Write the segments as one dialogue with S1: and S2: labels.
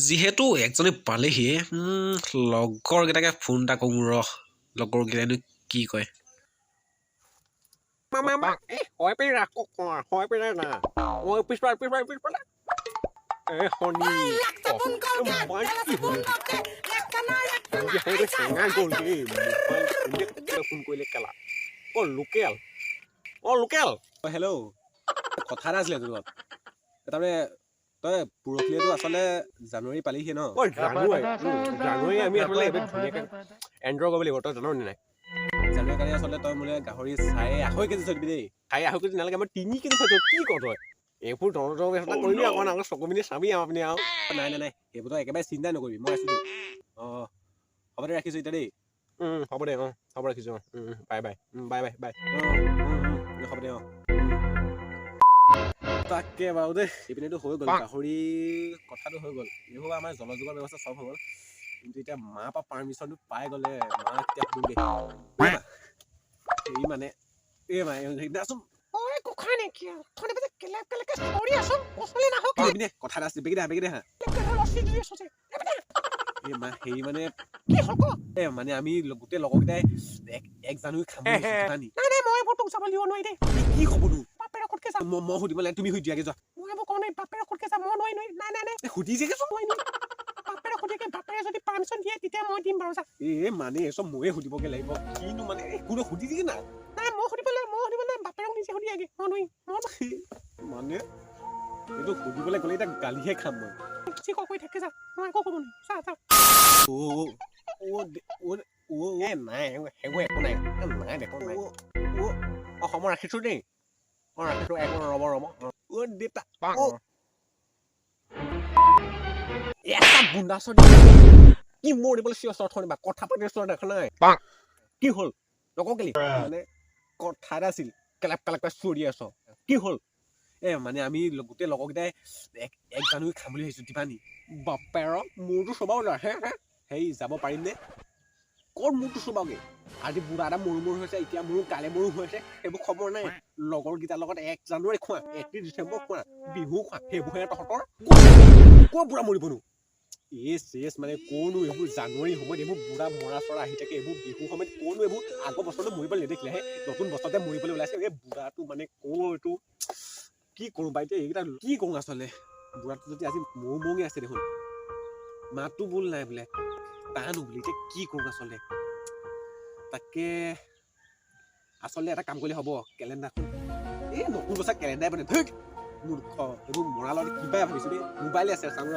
S1: যিহেতু একজনে পালেহি লগৰকেইটাকে ফোন এটা কৰোঁ ৰহ লগৰকেইটাইনো কি কয়
S2: হয় পেৰা হয় পেৰা না মই পিছপালা শনি ফোন কৰিলে কেলা লোকেল লোকেল
S3: হেল্ল' কথা এটা আছিলে তোৰ লগত তাৰমানে তই পৰহিলেতো আচলতে জানুৱাৰী পালিহি ন
S2: জানুৱাৰী আমি আচলতে এইবাৰ ধুনীয়াকৈ এনজয় কৰিব লাগিব তই জান নাই
S3: জানুৱাৰী কাৰণে আচলতে তই মোলে গাহৰি 2.5 কেজি থৈ দিবি দেই
S2: 2.5 কেজি নালাগে মই 3 কেজি থৈ কি ক তই এইবোৰ ধৰণৰ ব্যৱস্থা কৰিবি আকৌ আগত চকু মিনি চাবি আপুনি আৰু
S3: নাই সেইবোৰতো একেবাৰে চিন্তাই নকৰিবি মই আছোঁ অঁ হ'ব দে ৰাখিছোঁ এতিয়া দেই
S2: হ'ব দে হ'ব ৰাখিছোঁ বাই
S3: হ'ব দে তাকে বাৰু দেই এইপিনেতো হৈ গ'ল গাহৰি কথাটো হৈ গ'ল এইবোৰ আমাৰ জলযোগৰ ব্যৱস্থা চব হৈ গ'ল কিন্তু এতিয়া মাৰ পৰা পাৰ্মিশ্যনটো পাই গ'লে মা এতিয়া শুনগে হেৰি মানে সেইদিনাচোন কথা এটা আছে বেগি দে হা মা হেৰি মানে মানে আমি গোটেই লগৰকেইটাই 1 জানুৱাৰী খাম কি খবৰনো মই সুধিব লাগে তুমি সুধি দিয়াগে যোৱা মানে চব ময়ে সুধিবগে লাগিব কিনো মানে কোনো সুধি দিয়ে না মানে এইটো সুধিবলৈ গ'লে এতিয়া গালিহে খাম মই
S2: নাই সেইবোৰ একো নাই দেখোন নাই সময় ৰাখিছো দেই ৰাখিছো ৰ'ব দেতা এটা বুন্দা কি মৰিবলৈ চিঞৰ থনিবা কথা পাতি আছো দেখা নাই কি হ'ল নকওঁ কেলি
S3: মানে কথা এটা আছিল
S2: কেলেপ চিঞৰি আছ কি হ'ল
S3: মানে আমি গোটেই লগৰকেইটাই 1 জানুৱাৰী খাম বুলি ভাবিছো দিবানি
S2: বাপেৰ মোৰতো চবাও নাহে
S3: হেৰি যাব পাৰিম নে
S2: ক'ত মোৰতো চবাওগে আজি বুঢ়া এটা মৰু হৈছে এতিয়া মোৰো কালে মৰু হৈছে সেইবোৰ খবৰ নাই লগৰকেইটাৰ লগত 1 জানুৱাৰী খোৱা 31 ডিচেম্বৰ খোৱা বিহু খোৱা সেইবোৰহে তহঁতৰ ক'ৰ বুঢ়া মৰিবনো
S3: মানে ক'নো এইবোৰ জানুৱাৰী সময়ত এইবোৰ বুঢ়া মৰা চৰা আহি থাকে এইবোৰ বিহু সময়ত ক'নো এইবোৰ আগৰ বছৰটো মৰিবলৈ নেদেখিলেহে নতুন বছৰতে মৰিবলৈ ওলাইছে এই বুঢ়াটো মানে এইটো কি কৰোঁ বা এতিয়া এইকেইটা কি কৰোঁ আচলতে বুঢ়াটো যদি আজি মৌঙে আছে দেখোন মাতো বোল নাই বোলে টানো বুলি এতিয়া কি কৰোঁ আচলতে তাকে আচলতে এটা কাম কৰিলে হ'ব কেলেণ্ডাৰখন নতুন বছৰ কেলেণ্ডাৰ বনাই মূৰ্খ এইবোৰ মৰা লগত কিবাই ভাবিছোঁ দেই মোবাইলে আছে চাওঁ ৰ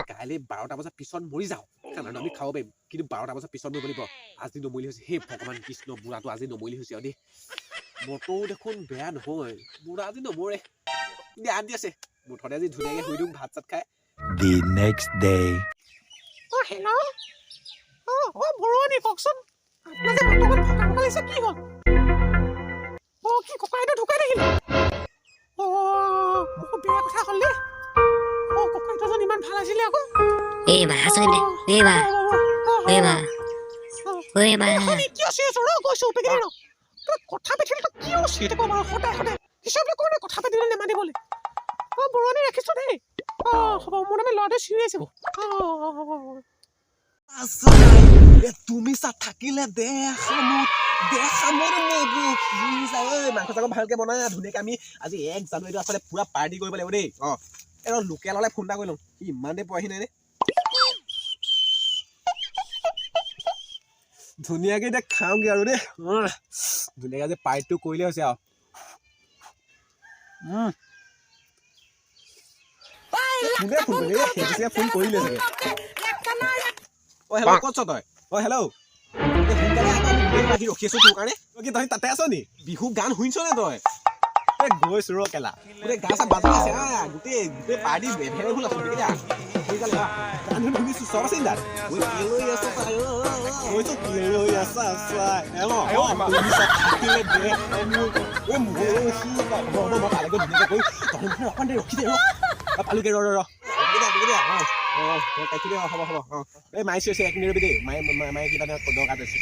S3: কাইলৈ 12টা বজাৰ পিছত মৰি যাওঁ খানাটো আমি খাব পাৰিম কিন্তু 12টা বজাৰ পিছত মৰিব লাগিব আজি নমৰিলি হৈছে সেই ভগৱান কৃষ্ণ বুঢ়াটো আজি নমৰিলি হৈছে আৰু দেই বতৰো দেখোন বেয়া নহয় বুঢ়া আজি নমৰে আদি আছে মুঠতে আজি ধুনীয়াকৈ শুই দিওঁ ভাত চাত খাই
S4: The next day.
S2: বৰুৱানী কওকচোন আপোনাৰ যে মাতকত ভকা লাগিছে কি হ'ল কি ককাইটো ঢুকাই থাকিল বহুত বেয়া কথা হ'ল দেই ককাইটো যেন ইমান ভাল আছিলে আকৌ কিয় চিৰিছ ৰ কৈছো পেকেট কথা পাতিলে কিয় চিৰি থাকো বাৰু সদায় হিচাপে কোনে কথা পাতিলে নেমাতিবলৈ বৰুৱানী ৰাখিছো দেই হ'ব মোৰ নামে ল'ৰাটোৱে চিৰি আছে
S3: তুমি চা থাকিলে মাংস চাংস ভালকে বনাই ধুনীয়াকে আমি আজি 1 জানুৱাৰীটো আচলতে পুৰা পাৰ্টি কৰিব লাগিব দেই লোকেল হ'লে ফোন এটা কৰি লওঁ ইমান দেৰি পোৱাহি নাই নে ধুনীয়াকে এতিয়া খাওঁগে আৰু দেই ধুনীয়াকে আজি পাৰ্টিটো কৰিলে হৈছে আৰু কোনে ফোন কৰিলে সেইটো ফোন কৰিলে চাগে হেল্ল' ক'ত তই হেল্ল' ৰখি আছো তোৰ কাৰণে কি তই তাতে আছ নি বিহু গান শুনিছ নে তই গৈছো ৰ কেলা গোটেই গা চা বাজি আছে গোটেই পাৰ্টি এভেইলেবল আছে গান শুনিছো চব আছে তাত ৰখি দে পালোগে ৰ কাটি দে হ'ব এই মায়ে চিঞৰিছে 1 মিনিট ৰবি দেই মায়ে কিবা এটা দৰকাৰ আছে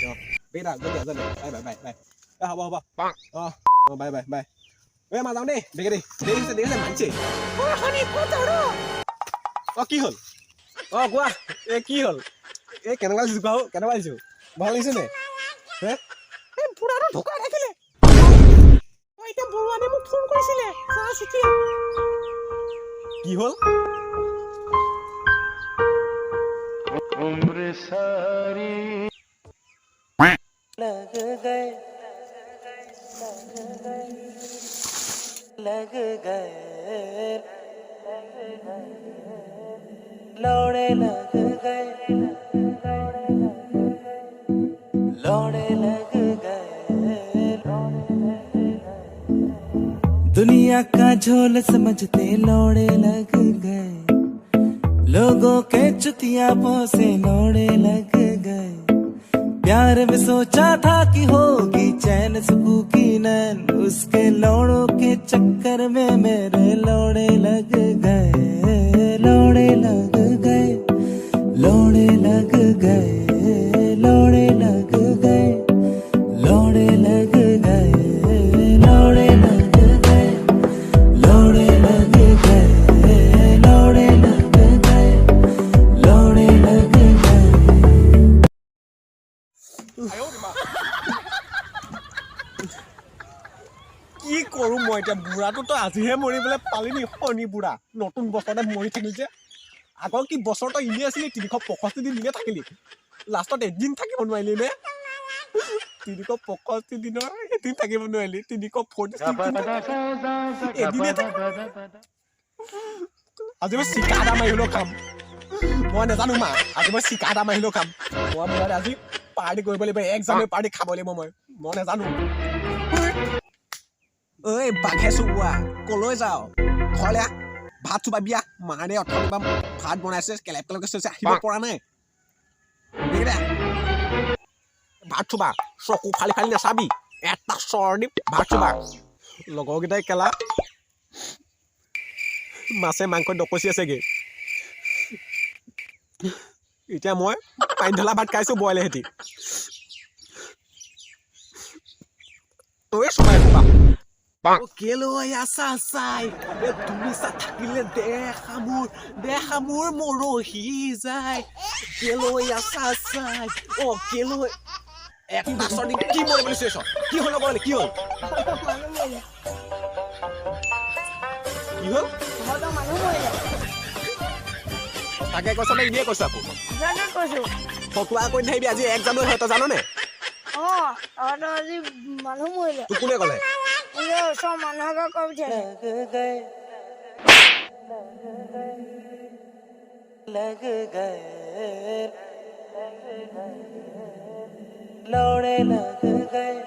S3: বেটা জলদি বাই হ'ব বাই এই মা যাওঁ দেই বেগে দেই দেখিছে মানছে কি হ'ল কোৱা কি হ'ল কেনেকুৱা লাগিছো ভাল লাগিছে নে বুঢ়াটো ঢুকাই থাকিলে এতিয়া বৰুৱানে মোক ফোন কৰিছিলে কি হ'ল
S5: उम्र सारी लग गए लौड़े लग गए दुनिया का झोल समझते लौड़े लग गए लोगों के चुतियापों से लौड़े लग गए प्यार में सोचा था कि होगी चैन सुकून की नैन उसके लौड़ों के चक्कर में मेरे लौड़े लग गए लौड़े लग गए लौड़े लग गए लौड़े लग गए लौड़े लग गए लौड़े लग गए लौड़े लग गए लौड़े लग गए लौड़े लग गए
S3: কি কৰো মই এতিয়া বুঢ়াটোতো আজিহে মৰিবলৈ পালি নি শনি বুঢ়া নতুন বছৰতে মৰি থাকিল যে আগৰ কি বছৰ তই এনেই আছিলি 365 দিন এনেই থাকিলি লাষ্টত এদিন থাকিব নোৱাৰিলি নে 365 দিনৰ এদিন থাকিব নোৱাৰিলি 340 এদিনে আজি মই চিকা এটা মাৰিলেও খাম মই নাজানো মা আজি মই চিকা এটা মাৰিলেও খাম মই মোৰ আজি পাৰ্টি কৰিব লাগিব 1 জানুৱাৰী পাৰ্টি খাব লাগিব মই নাজানো ঐ বাঘে চুৱা কলৈ যাও ঘৰলে ভাত চুবা বিয়া মাৰে অথবা ভাত বনাইছে কেলেপকেলকে চৈছে আহিব পৰা নাই দেখিলা ভাত চুবা চকু ফালি নাচাবি এটা চৰ দিম ভাত চুবা লগৰকেইটাই কেলা মাছে মাংস ডকচি আছেগে এতিয়া মই পানী ঢলা ভাত খাইছো বইলে হেতি তই চুবাই খোৱা কেলৈ আছা চাই তুমি থাকিলে দেখা মোৰ মৰহি যায় কেলৈ আছা চাই কেলৈ একটা চৰ্দি কি মৰিবলৈ চেছ কি হ'ল নকৰিলে কি হ'ল তাকে কৈছ নে এনেই কৈছ আকৌ ফটোৱা কৈ নাহিবি আজি 1 জানুৱাৰী হয় তই জাননে
S6: আজি মানুহ মৰিলে
S3: তোক কোনে ক'লে
S6: চব মানুহকে কৈ
S5: लग गए लौड़े लग गए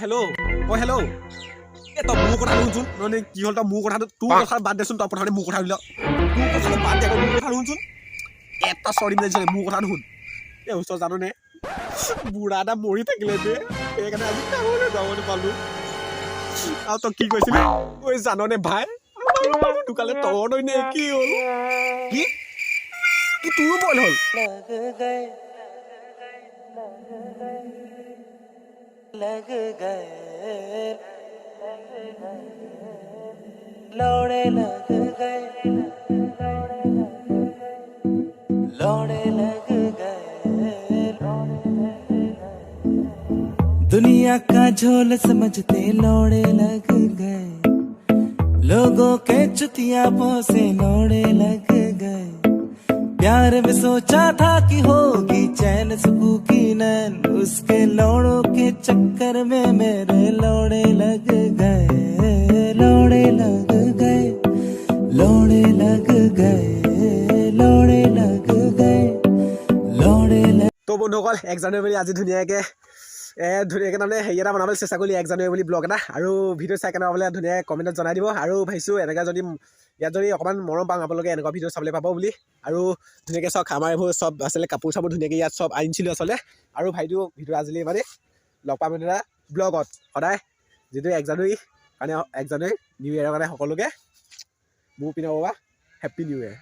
S3: হেল্ল' এ তই মোৰ কথা শুনচোন নহলে কি হ'ল তই মোৰ কথাটো তোৰ কথা বাদ দেচোন তই প্ৰথমতে মোৰ কথা শুনিল তোৰ কথাটো বাদ দে মোৰ কথা শুনচোন এটা চৰি মিনিট মোৰ কথা শুন এই ওচৰ জাননে বুঢ়া এটা মৰি থাকিলে দে সেইকাৰণে আজি কামলৈ যাবলৈ পালো আৰু তই কি কৈছিলি ঐ জাননে ভাই দোকানে তই নৈ নে কি হ'ল কি তোৰো বইল হ'ল
S5: लग गए लौड़े लग गए लौड़े लग गए दुनिया का झोल समझते लौड़े लग गए लोगों के चुतियापों से लौड़े लग गए प्यार में सोचा था कि होगी चैन सुकून की नैन उसके लौड़ों के चक्कर में मेरे लौड़े लग गए लौड़े लग गए लौड़े लग गए लौड़े लग गए लौड़े लग
S3: তো বন্ধুসকল 1 জানুৱাৰী বুলি আজি ধুনীয়াকৈ তাৰমানে হেৰি এটা বনাবলৈ চেষ্টা কৰিলোঁ 1 জানুৱাৰী বুলি ব্লগ এটা আৰু ভিডিঅ' চাই কেনে পাবলৈ ধুনীয়াকৈ কমেণ্টত জনাই দিব আৰু ভাবিছোঁ এনেকৈ যদি ইয়াত যদি অকণমান মৰম পাওঁ আপোনালোকে এনেকুৱা ভিডিঅ' চাবলৈ পাব বুলি আৰু ধুনীয়াকৈ চাওক আমাৰ এইবোৰ চব আচলতে কাপোৰ চাপোৰ ধুনীয়াকৈ ইয়াত চব আনিছিলোঁ আচলতে আৰু ভিডিঅ' আজিলৈ মানে লগ পাম এটা ব্লগত সদায় যিটো 1 জানুৱাৰী কাৰণে 1 জানুৱাৰী নিউ ইয়েৰৰ কাৰণে সকলোকে মোৰ পিনৰ পৰা হেপ্পী নিউ ইয়েৰ